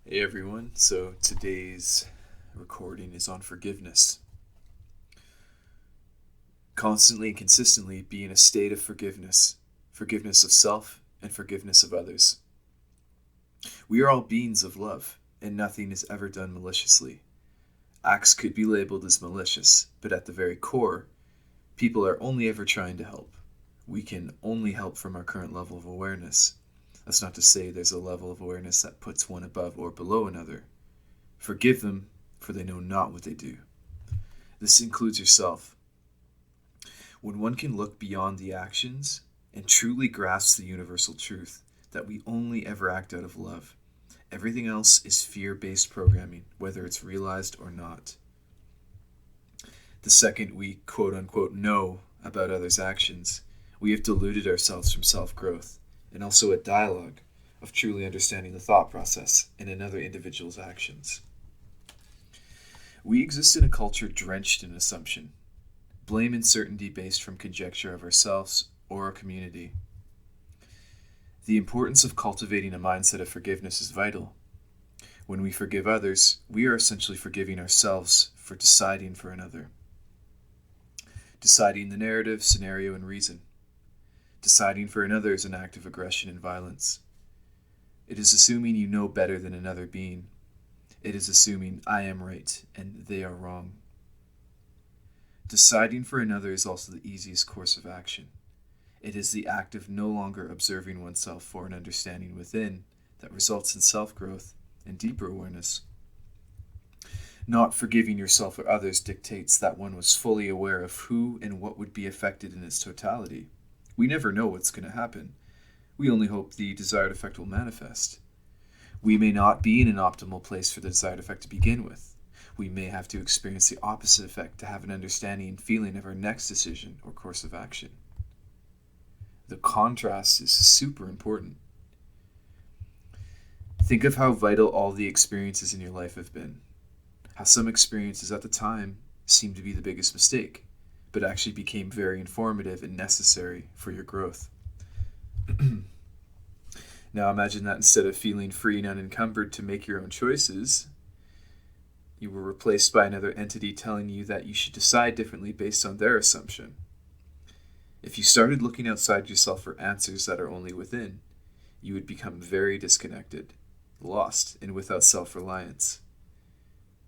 Hey everyone, so today's recording is on forgiveness. Constantly and consistently be in a state of forgiveness of self and forgiveness of others. We are all beings of love, and nothing is ever done maliciously. Acts could be labeled as malicious, but at the very core, people are only ever trying to help. We can only help from our current level of awareness. That's not to say there's a level of awareness that puts one above or below another. Forgive them, for they know not what they do. This includes yourself. When one can look beyond the actions and truly grasp the universal truth that we only ever act out of love, everything else is fear based programming, whether it's realized or not. The second we quote unquote know about others' actions, we have deluded ourselves from self growth and also a dialogue of truly understanding the thought process in another individual's actions. We exist in a culture drenched in assumption, blame and certainty based from conjecture of ourselves or our community. The importance of cultivating a mindset of forgiveness is vital. When we forgive others, we are essentially forgiving ourselves for deciding for another. Deciding the narrative, scenario, and reason. Deciding for another is an act of aggression and violence. It is assuming you know better than another being. It is assuming I am right and they are wrong. Deciding for another is also the easiest course of action. It is the act of no longer observing oneself for an understanding within that results in self growth and deeper awareness. Not forgiving yourself or others dictates that one was fully aware of who and what would be affected in its totality. We never know what's going to happen. We only hope the desired effect will manifest. We may not be in an optimal place for the desired effect to begin with. We may have to experience the opposite effect to have an understanding and feeling of our next decision or course of action. The contrast is super important. Think of how vital all the experiences in your life have been. How some experiences at the time seemed to be the biggest mistake, but actually became very informative and necessary for your growth. Now imagine that instead of feeling free and unencumbered to make your own choices, you were replaced by another entity telling you that you should decide differently based on their assumption. If you started looking outside yourself for answers that are only within, you would become very disconnected, lost, and without self-reliance.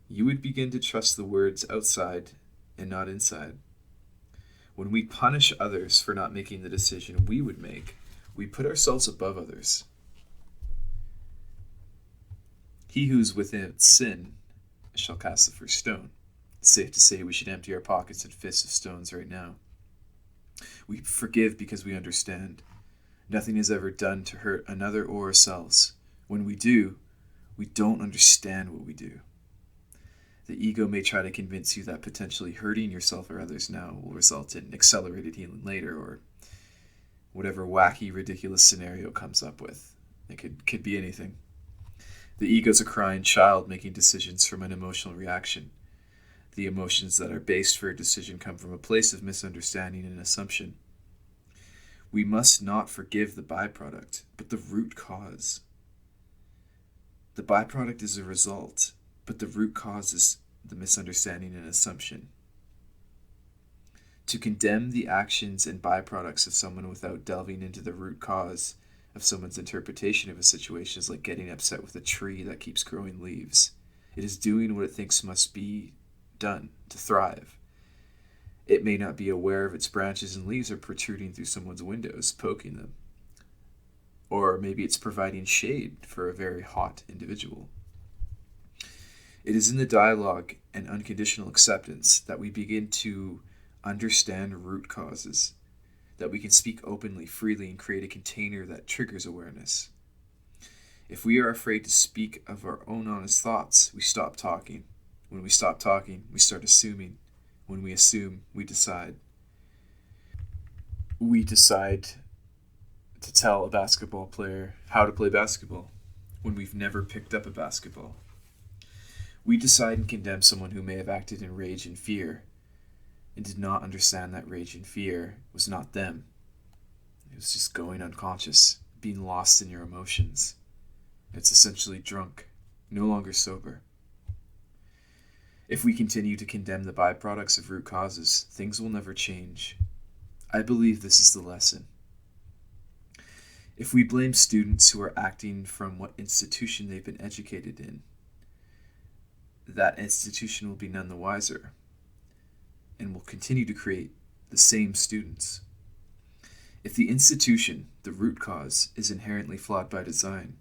You would begin to trust the words outside and not inside. When we punish others for not making the decision we would make, we put ourselves above others. He who is without sin shall cast the first stone. It's safe to say we should empty our pockets and fists of stones right now. We forgive because we understand. Nothing is ever done to hurt another or ourselves. When we do, we don't understand what we do. The ego may try to convince you that potentially hurting yourself or others now will result in accelerated healing later, or whatever wacky, ridiculous scenario comes up with. It could be anything. The ego's a crying child making decisions from an emotional reaction. The emotions that are based for a decision come from a place of misunderstanding and assumption. We must not forgive the byproduct, but the root cause. The byproduct is a result, but the root cause is the misunderstanding and assumption. To condemn the actions and byproducts of someone without delving into the root cause of someone's interpretation of a situation is like getting upset with a tree that keeps growing leaves. It is doing what it thinks must be done to thrive. It may not be aware of its branches and leaves are protruding through someone's windows, poking them. Or maybe it's providing shade for a very hot individual. It is in the dialogue and unconditional acceptance that we begin to understand root causes, that we can speak openly, freely, and create a container that triggers awareness. If we are afraid to speak of our own honest thoughts, we stop talking. When we stop talking, we start assuming. When we assume, we decide. We decide to tell a basketball player how to play basketball when we've never picked up a basketball. We decide and condemn someone who may have acted in rage and fear and did not understand that rage and fear was not them. It was just going unconscious, being lost in your emotions. It's essentially drunk. no longer sober. If we continue to condemn the byproducts of root causes, things will never change. I believe this is the lesson. If we blame students who are acting from what institution they've been educated in, that institution will be none the wiser and will continue to create the same students. If the institution, the root cause, is inherently flawed by design,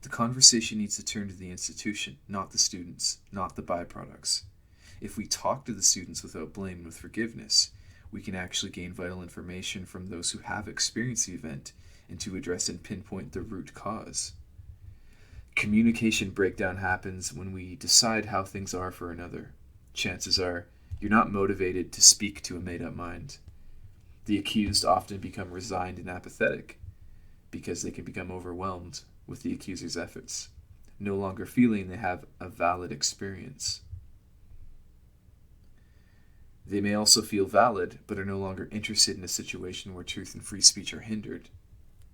the conversation needs to turn to the institution, not the students, not the byproducts. If we talk to the students without blame and with forgiveness, we can actually gain vital information from those who have experienced the event and to address and pinpoint the root cause. Communication breakdown happens when we decide how things are for another. Chances are you're not motivated to speak to a made-up mind. The accused often become resigned and apathetic because they can become overwhelmed with the accuser's efforts, no longer feeling they have a valid experience. They may also feel valid, but are no longer interested in a situation where truth and free speech are hindered.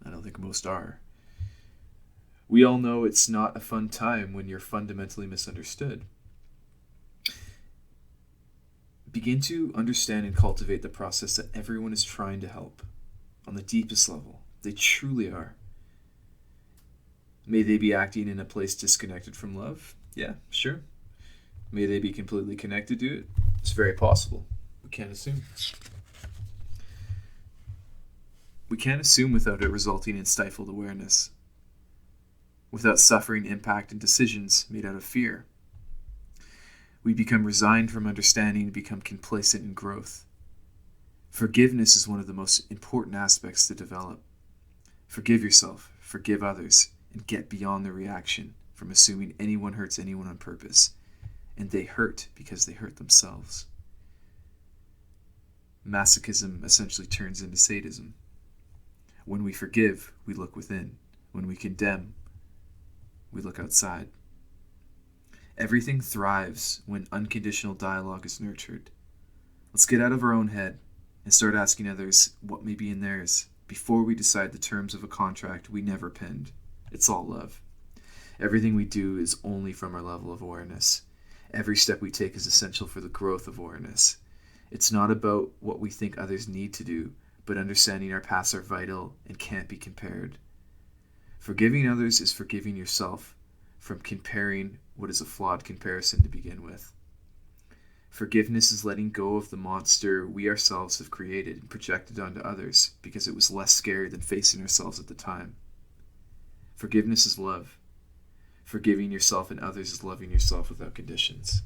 I don't think most are. We all know it's not a fun time when you're fundamentally misunderstood. Begin to understand and cultivate the process that everyone is trying to help on the deepest level. They truly are. May they be acting in a place disconnected from love? Yeah, sure. May they be completely connected to it? It's very possible. We can't assume. We can't assume without it resulting in stifled awareness, without suffering impact and decisions made out of fear. We become resigned from understanding and become complacent in growth. Forgiveness is one of the most important aspects to develop. Forgive yourself, forgive others, and get beyond the reaction from assuming anyone hurts anyone on purpose, and they hurt because they hurt themselves. Masochism essentially turns into sadism. When we forgive, we look within. When we condemn, we look outside. Everything thrives when unconditional dialogue is nurtured. Let's get out of our own head and start asking others what may be in theirs before we decide the terms of a contract we never penned. It's all love. Everything we do is only from our level of awareness. Every step we take is essential for the growth of awareness. It's not about what we think others need to do, but understanding our paths are vital and can't be compared. Forgiving others is forgiving yourself from comparing what is a flawed comparison to begin with. Forgiveness is letting go of the monster we ourselves have created and projected onto others because it was less scary than facing ourselves at the time. Forgiveness is love. Forgiving yourself and others is loving yourself without conditions.